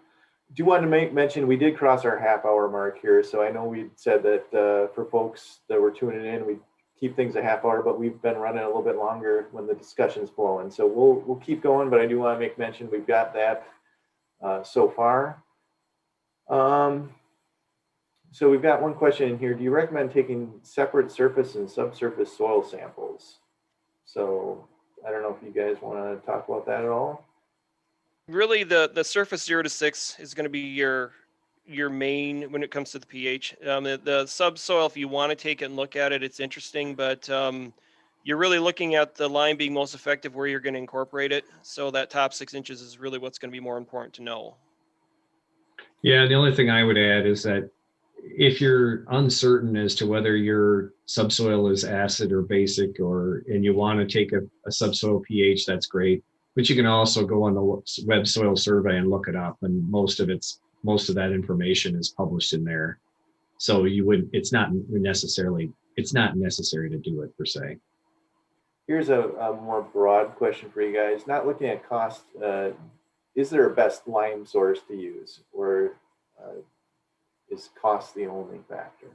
Speaker 1: do want to mention we did cross our half-hour mark here, so I know we said that for folks that were tuning in, we keep things a half hour, but we've been running a little bit longer when the discussion's flowing. So we'll keep going, but I do want to make mention we've got that so far. So we've got one question in here. Do you recommend taking separate surface and subsurface soil samples? So I don't know if you guys want to talk about that at all.
Speaker 3: Really, the surface 0 to 6 is going to be your main when it comes to the pH. The subsoil, if you want to take it and look at it, it's interesting, but you're really looking at the lime being most effective where you're going to incorporate it. So that top 6 inches is really what's going to be more important to know.
Speaker 2: Yeah, the only thing I would add is that if you're uncertain as to whether your subsoil is acid or basic, and you want to take a subsoil pH, that's great. But you can also go on the web soil survey and look it up, and most of that information is published in there. So it's not necessary to do it per se.
Speaker 1: Here's a more broad question for you guys. Not looking at cost, is there a best lime source to use, or is cost the only factor?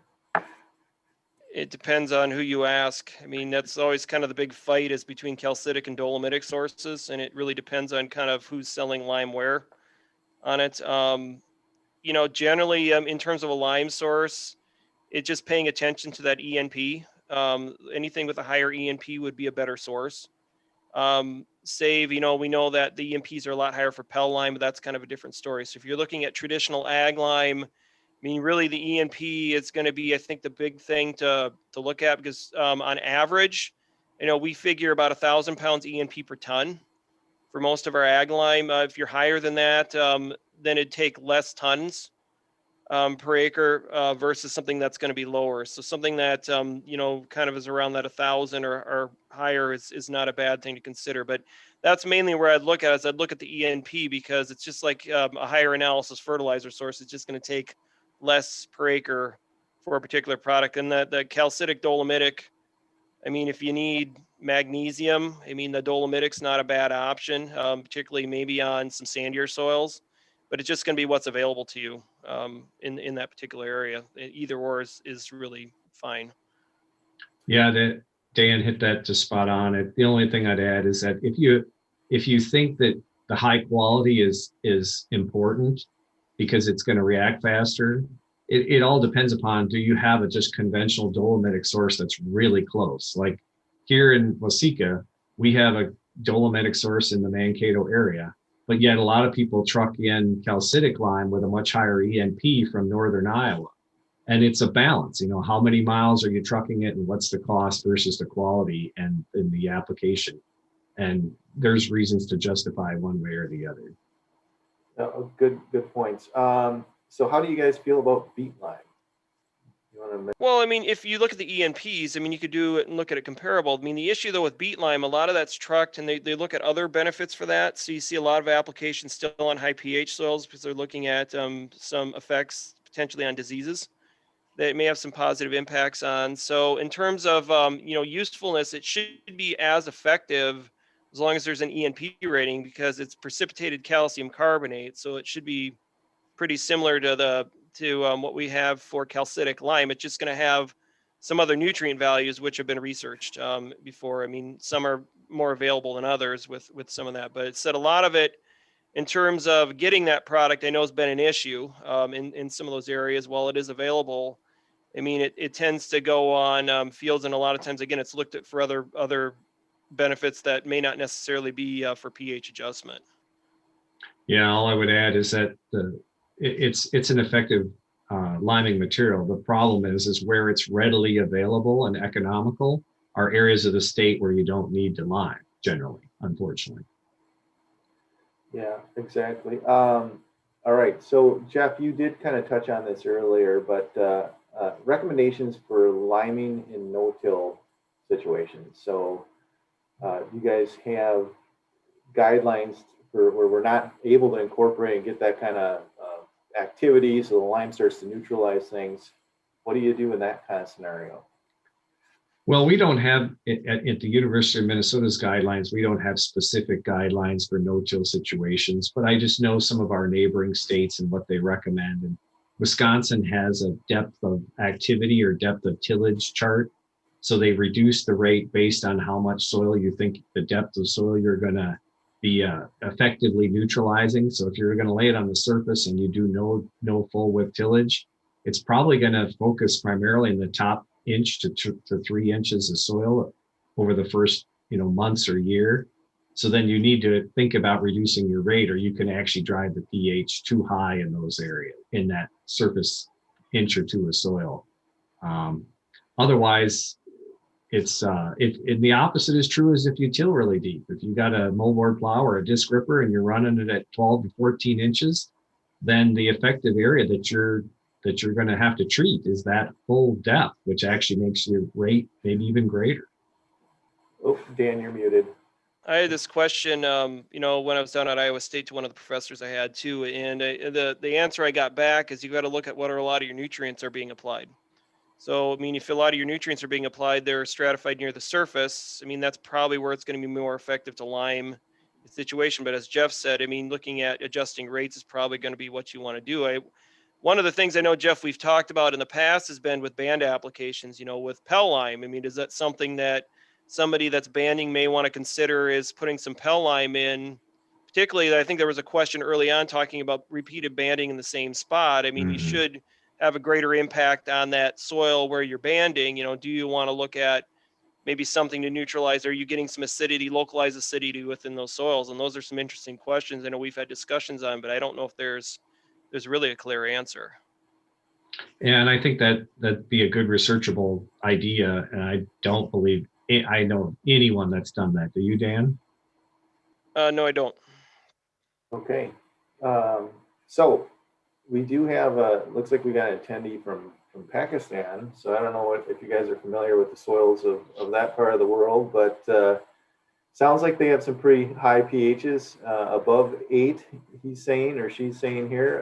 Speaker 3: It depends on who you ask. I mean, that's always kind of the big fight is between calcitic and dolomitic sources, and it really depends on kind of who's selling lime where on it. Generally, in terms of a lime source, it's just paying attention to that ENP. Anything with a higher ENP would be a better source. We know that the ENPs are a lot higher for Pell lime, but that's kind of a different story. So if you're looking at traditional ag lime, I mean, really the ENP is going to be, I think, the big thing to look at, because on average, we figure about 1,000 pounds ENP per ton for most of our ag lime. If you're higher than that, then it'd take less tons per acre versus something that's going to be lower. So something that, kind of is around that 1,000 or higher is not a bad thing to consider. But that's mainly where I'd look at is I'd look at the ENP, because it's just like a higher analysis fertilizer source. It's just going to take less per acre for a particular product. And the calcitic dolomitic, I mean, if you need magnesium, I mean, the dolomitic's not a bad option, particularly maybe on some sandier soils, but it's just going to be what's available to you in that particular area. Either or is really fine.
Speaker 2: Yeah, Dan hit that just spot on. The only thing I'd add is that if you think that the high quality is important because it's going to react faster, it all depends upon, do you have a just conventional dolomitic source that's really close? Like here in Waseca, we have a dolomitic source in the Mankato area, but yet a lot of people truck in calcitic lime with a much higher ENP from northern Iowa. And it's a balance, how many miles are you trucking it and what's the cost versus the quality and the application. And there's reasons to justify one way or the other.
Speaker 1: Good points. So how do you guys feel about beet lime?
Speaker 3: Well, I mean, if you look at the ENPs, I mean, you could do it and look at it comparable. I mean, the issue though with beet lime, a lot of that's trucked, and they look at other benefits for that. So you see a lot of applications still on high pH soils because they're looking at some effects potentially on diseases that may have some positive impacts on. So in terms of usefulness, it should be as effective as long as there's an ENP rating, because it's precipitated calcium carbonate. So it should be pretty similar to what we have for calcitic lime. It's just going to have some other nutrient values which have been researched before. I mean, some are more available than others with some of that, but it said a lot of it in terms of getting that product, I know has been an issue in some of those areas. While it is available, I mean, it tends to go on fields, and a lot of times, again, it's looked at for other benefits that may not necessarily be for pH adjustment.
Speaker 2: Yeah, all I would add is that it's an effective liming material. The problem is where it's readily available and economical are areas of the state where you don't need to lime generally, unfortunately.
Speaker 1: Yeah, exactly. All right, so Jeff, you did kind of touch on this earlier, but recommendations for liming in no-till situations. So you guys have guidelines for where we're not able to incorporate and get that kind of activity, so the lime starts to neutralize things. What do you do in that kind of scenario?
Speaker 2: Well, we don't have, at the University of Minnesota's guidelines, we don't have specific guidelines for no-till situations, but I just know some of our neighboring states and what they recommend. And Wisconsin has a depth of activity or depth of tillage chart. So they reduce the rate based on how much soil you think, the depth of soil you're going to be effectively neutralizing. So if you're going to lay it on the surface and you do no full width tillage, it's probably going to focus primarily in the top inch to 3 inches of soil over the first months or year. So then you need to think about reducing your rate, or you can actually drive the pH too high in those areas, in that surface inch or two of soil. Otherwise, it's the opposite is true as if you till really deep. If you got a moldboard plow or a disc ripper and you're running it at 12 to 14 inches, then the effective area that you're going to have to treat is that full depth, which actually makes your rate maybe even greater.
Speaker 1: Oh, Dan, you're muted.
Speaker 3: I had this question, when I was down at Iowa State to one of the professors I had too, and the answer I got back is you got to look at what a lot of your nutrients are being applied. So, I mean, if a lot of your nutrients are being applied, they're stratified near the surface. I mean, that's probably where it's going to be more effective to lime the situation. But as Jeff said, I mean, looking at adjusting rates is probably going to be what you want to do. One of the things I know, Jeff, we've talked about in the past has been with band applications, with Pell lime. I mean, is that something that somebody that's banding may want to consider, is putting some Pell lime in? Particularly, I think there was a question early on talking about repeated banding in the same spot. I mean, you should have a greater impact on that soil where you're banding. Do you want to look at maybe something to neutralize? Are you getting some acidity, localized acidity within those soils? And those are some interesting questions I know we've had discussions on, but I don't know if there's really a clear answer.
Speaker 2: And I think that'd be a good researchable idea. And I don't believe I know anyone that's done that. Do you, Dan?
Speaker 3: No, I don't.
Speaker 1: Okay. So we do have looks like we got an attendee from Pakistan. So I don't know if you guys are familiar with the soils of that part of the world, but sounds like they have some pretty high pHs, above 8, he's saying, or she's saying here.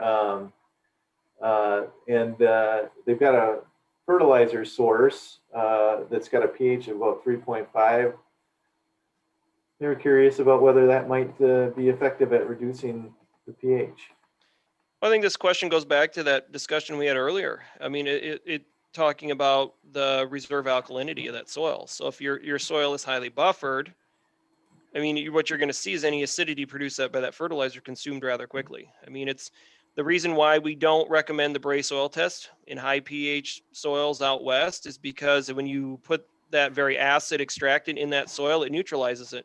Speaker 1: And they've got a fertilizer source that's got a pH of about 3.5. They were curious about whether that might be effective at reducing the pH.
Speaker 3: I think this question goes back to that discussion we had earlier. I mean, it talking about the reserve alkalinity of that soil. So if your soil is highly buffered, I mean, what you're going to see is any acidity produced by that fertilizer consumed rather quickly. I mean, it's the reason why we don't recommend the Bray soil test in high pH soils out west is because when you put that very acid extractant in that soil, it neutralizes it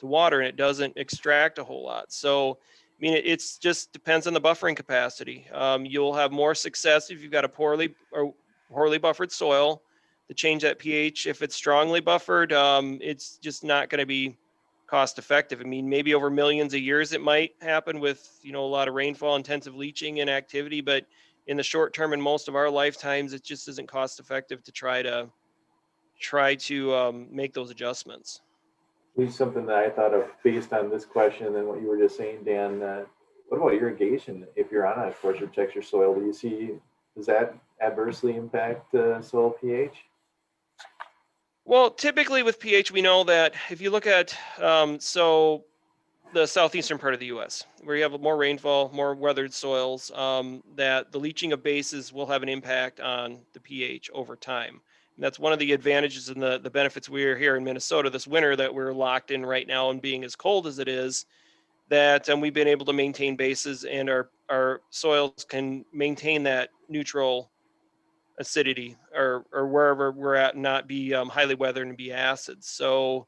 Speaker 3: to water and it doesn't extract a whole lot. So I mean, it's just depends on the buffering capacity. You'll have more success if you've got a poorly buffered soil to change that pH. If it's strongly buffered, it's just not going to be cost effective. I mean, maybe over millions of years it might happen with a lot of rainfall, intensive leaching and activity, but in the short term and most of our lifetimes, it just isn't cost effective to try to make those adjustments.
Speaker 1: Here's something that I thought of based on this question and what you were just saying, Dan. What about irrigation? If you're on a pressure texture soil, does that adversely impact soil pH?
Speaker 3: Well, typically with pH, we know that if you look at so the southeastern part of the U.S., where you have more rainfall, more weathered soils, that the leaching of bases will have an impact on the pH over time. And that's one of the advantages and the benefits we're here in Minnesota this winter that we're locked in right now and being as cold as it is, that we've been able to maintain bases and our soils can maintain that neutral acidity or wherever we're at and not be highly weathered and be acid. So,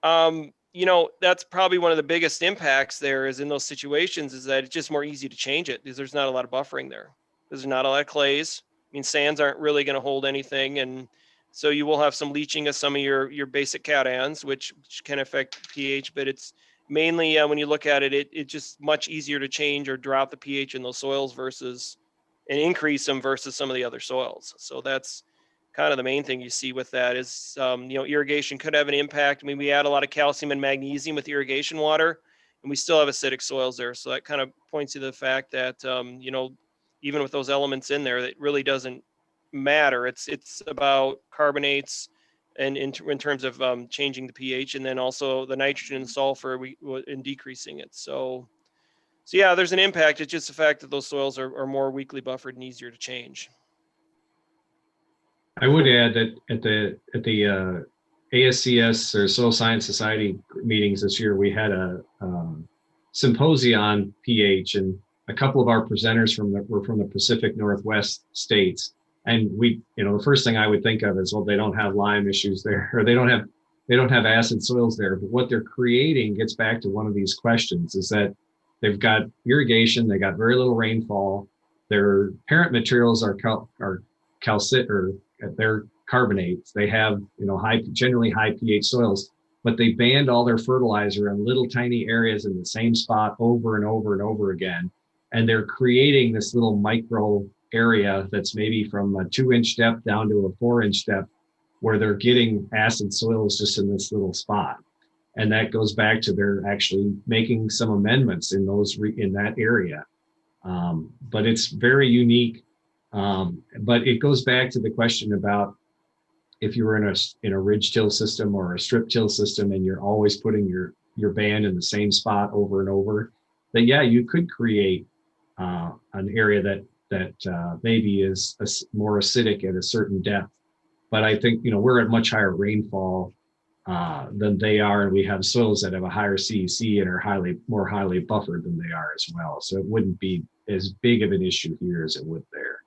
Speaker 3: that's probably one of the biggest impacts there is in those situations is that it's just more easy to change it because there's not a lot of buffering there. There's not a lot of clays. I mean, sands aren't really going to hold anything. And so you will have some leaching of some of your basic cations, which can affect pH, but it's mainly when you look at it, it's just much easier to change or drop the pH in those soils and increase them versus some of the other soils. So that's kind of the main thing you see with that is, irrigation could have an impact. I mean, we add a lot of calcium and magnesium with irrigation water, and we still have acidic soils there. So that kind of points to the fact that, even with those elements in there, it really doesn't matter. It's about carbonates and in terms of changing the pH, and then also the nitrogen and sulfur in decreasing it. So yeah, there's an impact. It's just the fact that those soils are more weakly buffered and easier to change.
Speaker 2: I would add that at the ASCS or Soil Science Society meetings this year, we had a symposium on pH, and a couple of our presenters were from the Pacific Northwest states. And the first thing I would think of is, well, they don't have lime issues there, or they don't have acid soils there. But what they're creating gets back to one of these questions: is that they've got irrigation, they got very little rainfall, their parent materials are calcit, or they're carbonates. They have generally high pH soils, but they banned all their fertilizer in little tiny areas in the same spot over and over and over again. And they're creating this little micro area that's maybe from a 2-inch depth down to a 4-inch depth, where they're getting acid soils just in this little spot. And that goes back to they're actually making some amendments in that area. But it's very unique. But it goes back to the question about if you were in a ridge till system or a strip till system, and you're always putting your band in the same spot over and over, that you could create an area that maybe is more acidic at a certain depth. But I think we're at much higher rainfall than they are, and we have soils that have a higher CEC and are more highly buffered than they are as well. So it wouldn't be as big of an issue here as it would there,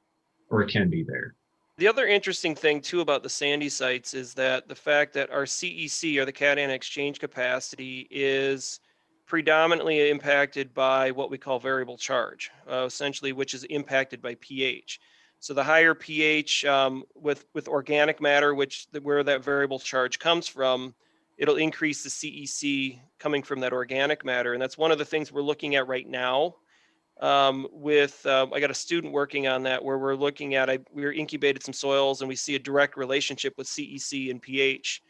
Speaker 2: or it can be there.
Speaker 3: The other interesting thing too about the sandy sites is that the fact that our CEC, or the cation exchange capacity, is predominantly impacted by what we call variable charge, essentially, which is impacted by pH. So the higher pH with organic matter, where that variable charge comes from, it'll increase the CEC coming from that organic matter. And that's one of the things we're looking at right now. I got a student working on that, where we're looking at, we incubated some soils, and we see a direct relationship with CEC and pH.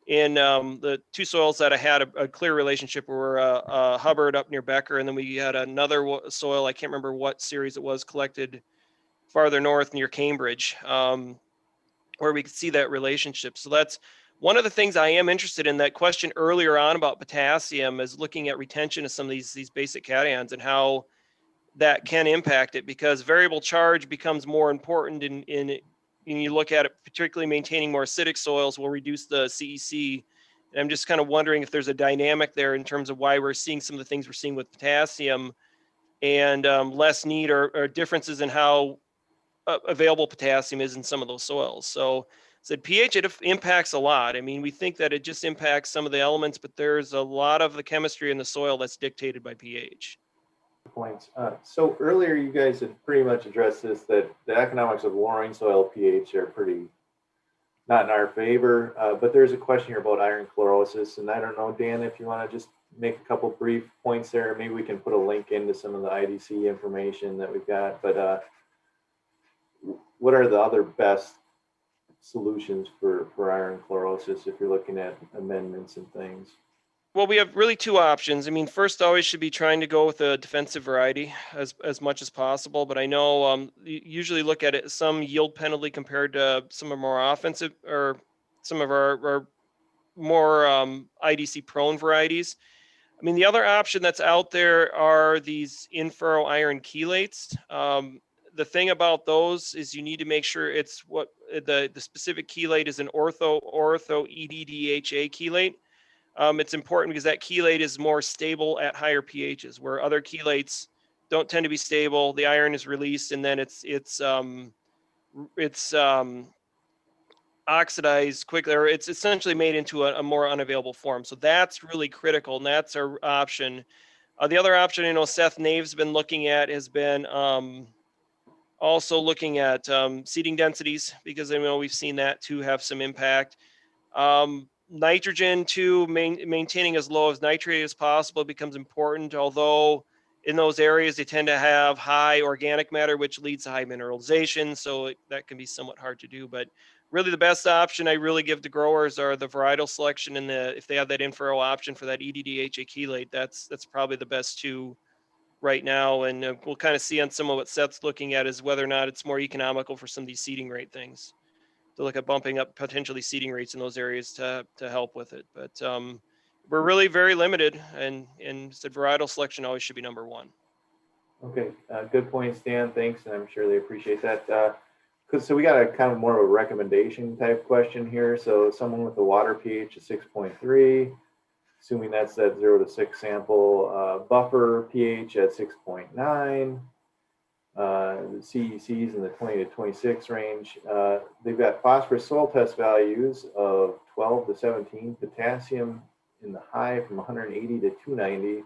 Speaker 3: In the two soils that I had a clear relationship were Hubbard up near Becker, and then we had another soil, I can't remember what series it was, collected farther north near Cambridge, where we could see that relationship. So that's one of the things I am interested in. That question earlier on about potassium is looking at retention of some of these basic cations and how that can impact it, because variable charge becomes more important in you look at it, particularly maintaining more acidic soils will reduce the CEC. And I'm just kind of wondering if there's a dynamic there in terms of why we're seeing some of the things we're seeing with potassium, and less need or differences in how available potassium is in some of those soils. So pH, it impacts a lot. I mean, we think that it just impacts some of the elements, but there's a lot of the chemistry in the soil that's dictated by pH.
Speaker 1: Points. So earlier you guys had pretty much addressed this, that the economics of lowering soil pH are pretty not in our favor, but there's a question here about iron chlorosis, and I don't know, Dan, if you want to just make a couple brief points there. Maybe we can put a link into some of the IDC information that we've got, but what are the other best solutions for iron chlorosis if you're looking at amendments and things?
Speaker 3: Well, we have really two options. I mean, first always should be trying to go with a defensive variety as much as possible. But I know you usually look at it some yield penalty compared to some of our more offensive, or some of our more IDC prone varieties. I mean, the other option that's out there are these Infero iron chelates. The thing about those is you need to make sure it's what the specific chelate is, an ortho EDDHA chelate. It's important because that chelate is more stable at higher pHs, where other chelates don't tend to be stable. The iron is released, and then it's oxidized quickly, or it's essentially made into a more unavailable form. So that's really critical, and that's our option. The other option, I know Seth Nave's been looking at, has been also looking at seeding densities, because I know we've seen that too have some impact. Nitrogen too, maintaining as low as nitrate as possible becomes important, although in those areas they tend to have high organic matter, which leads to high mineralization, so that can be somewhat hard to do. But really the best option I really give to growers are the varietal selection, and if they have that Infero option for that EDDHA chelate, that's probably the best two right now. And we'll kind of see on some of what Seth's looking at is whether or not it's more economical for some of these seeding rate things. look at bumping up potentially seeding rates in those areas to help with it. But we're really very limited, and said varietal selection always should be number one.
Speaker 1: Okay, good point, Stan. Thanks, and I'm sure they appreciate that. So we got a kind of more of a recommendation type question here. So someone with a water pH of 6.3, assuming that's that 0 to 6 sample, buffer pH at 6.9, CECs in the 20 to 26 range. They've got phosphorus soil test values of 12 to 17, potassium in the high from 180 to 290,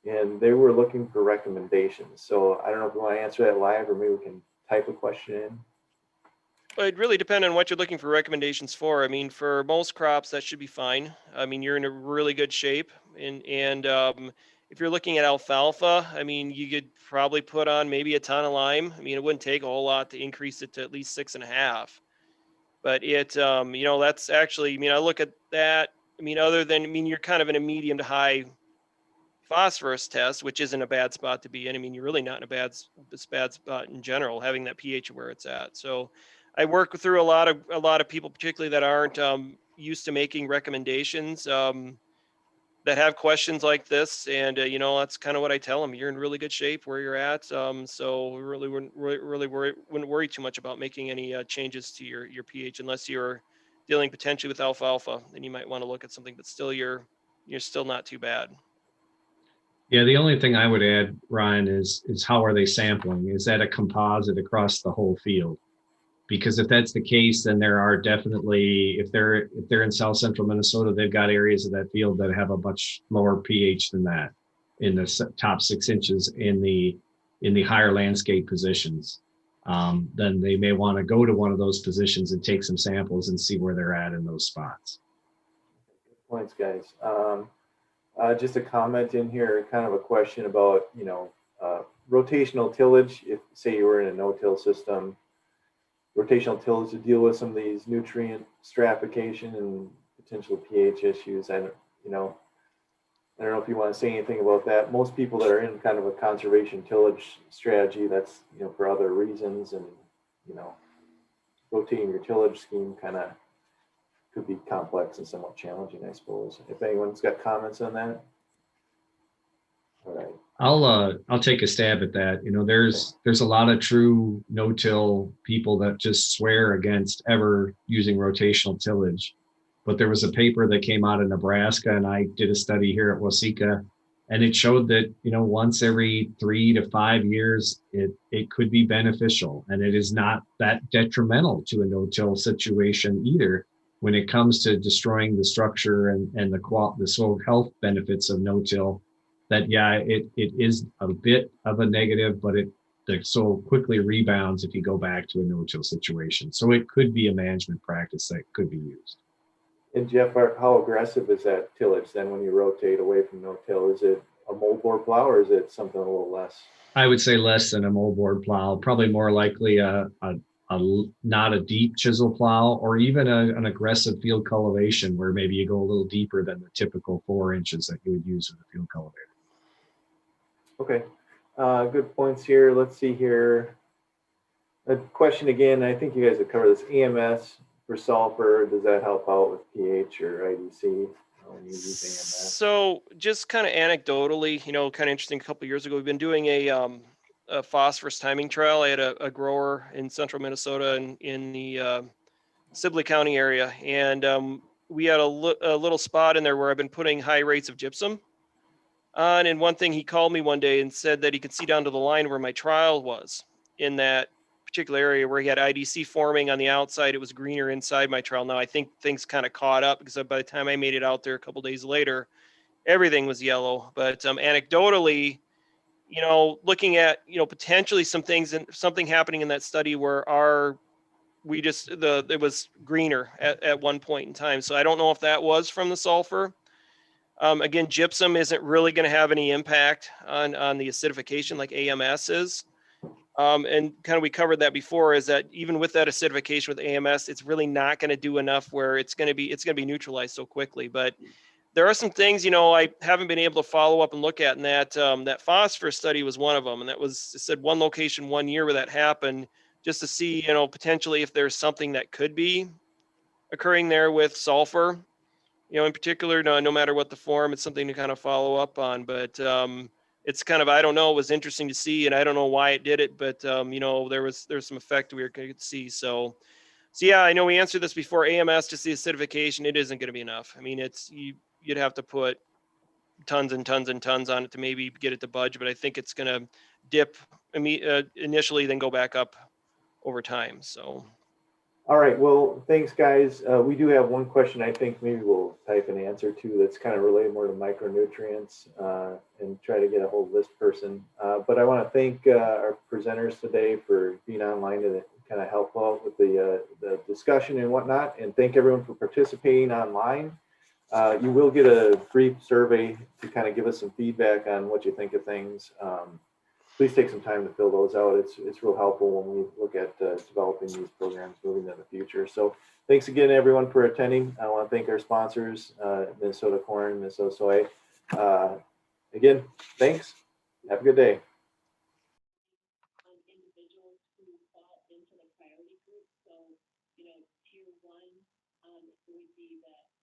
Speaker 1: and they were looking for recommendations. So I don't know if you want to answer that live, or maybe we can type a question in.
Speaker 3: Well, it really depends on what you're looking for recommendations for. I mean, for most crops, that should be fine. I mean, you're in a really good shape. And if you're looking at alfalfa, I mean, you could probably put on maybe a ton of lime. I mean, it wouldn't take a whole lot to increase it to at least 6.5. But it, that's actually, I mean, I look at that. I mean, you're kind of in a medium to high phosphorus test, which isn't a bad spot to be in. I mean, you're really not in a bad spot in general, having that pH where it's at. So I work through a lot of people, particularly that aren't used to making recommendations, that have questions like this, and that's kind of what I tell them. You're in really good shape where you're at, so we really wouldn't worry too much about making any changes to your pH, unless you're dealing potentially with alfalfa. Then you might want to look at something, but still you're still not too bad.
Speaker 2: Yeah, the only thing I would add, Ryan, is how are they sampling? Is that a composite across the whole field? Because if that's the case, then there are definitely, if they're in South Central Minnesota, they've got areas of that field that have a much lower pH than that in the top 6 inches in the higher landscape positions. Then they may want to go to one of those positions and take some samples and see where they're at in those spots.
Speaker 1: Good points, guys. Just a comment in here, kind of a question about, rotational tillage. If, say, you were in a no-till system, rotational tillage to deal with some of these nutrient stratification and potential pH issues. I don't know if you want to say anything about that. Most people that are in kind of a conservation tillage strategy, that's, for other reasons, and, rotating your tillage scheme kind of could be complex and somewhat challenging, I suppose. If anyone's got comments on that. All right.
Speaker 2: I'll take a stab at that. There's a lot of true no-till people that just swear against ever using rotational tillage. But there was a paper that came out of Nebraska, and I did a study here at Waseca, and it showed that, once every 3 to 5 years, it could be beneficial, and it is not that detrimental to a no-till situation either when it comes to destroying the structure and the soil health benefits of no-till. That, yeah, it is a bit of a negative, but the soil quickly rebounds if you go back to a no-till situation. So it could be a management practice that could be used.
Speaker 1: And Jeff, how aggressive is that tillage then when you rotate away from no-till? Is it a moldboard plow, or is it something a little less?
Speaker 2: I would say less than a moldboard plow, probably more likely not a deep chisel plow, or even an aggressive field cultivation where maybe you go a little deeper than the typical 4 inches that you would use with a field cultivator.
Speaker 1: Okay, good points here. Let's see here. A question again, I think you guys have covered this. AMS for sulfur, does that help out with pH or IDC?
Speaker 3: So just kind of anecdotally, kind of interesting, a couple of years ago, we've been doing a phosphorus timing trial. I had a grower in central Minnesota in the Sibley County area, and we had a little spot in there where I've been putting high rates of gypsum on. And one thing, he called me one day and said that he could see down to the line where my trial was in that particular area where he had IDC forming on the outside. It was greener inside my trial. Now I think things kind of caught up, because by the time I made it out there a couple days later, everything was yellow. But anecdotally, looking at, potentially something happening in that study where it was greener at one point in time. So I don't know if that was from the sulfur. Again, gypsum isn't really going to have any impact on the acidification like AMS is. And kind of, we covered that before, is that even with that acidification with AMS, it's really not going to do enough where it's going to be neutralized so quickly. But there are some things, I haven't been able to follow up and look at, and that phosphorus study was one of them. And that was, it said, one location 1 year where that happened, just to see, you know, potentially if there's something that could be occurring there with sulfur, you know, in particular, no matter what the form, it's something to kind of follow up on. But it's kind of, I don't know, it was interesting to see, and I don't know why it did it, but you know, there's some effect we could see. So yeah, I know we answered this before. AMS, just the acidification, it isn't going to be enough. I mean, you'd have to put tons and tons and tons on it to maybe get it to budge, but I think it's going to dip initially, then go back up over time. So.
Speaker 1: All right, well, thanks, guys. We do have one question I think maybe we'll type an answer to that's kind of related more to micronutrients and try to get a hold of this person. But I want to thank our presenters today for being online to kind of help out with the discussion and whatnot. And thank everyone for participating online. You will get a brief survey to kind of give us some feedback on what you think of things. Please take some time to fill those out. It's real helpful when we look at developing these programs moving in the future. So thanks again, everyone, for attending. I want to thank our sponsors, Minnesota Corn, Minnesota Soy. Again, thanks. Have a good day.
Speaker 4: Individuals who fall into the priority group. So, you know, tier 1 would be that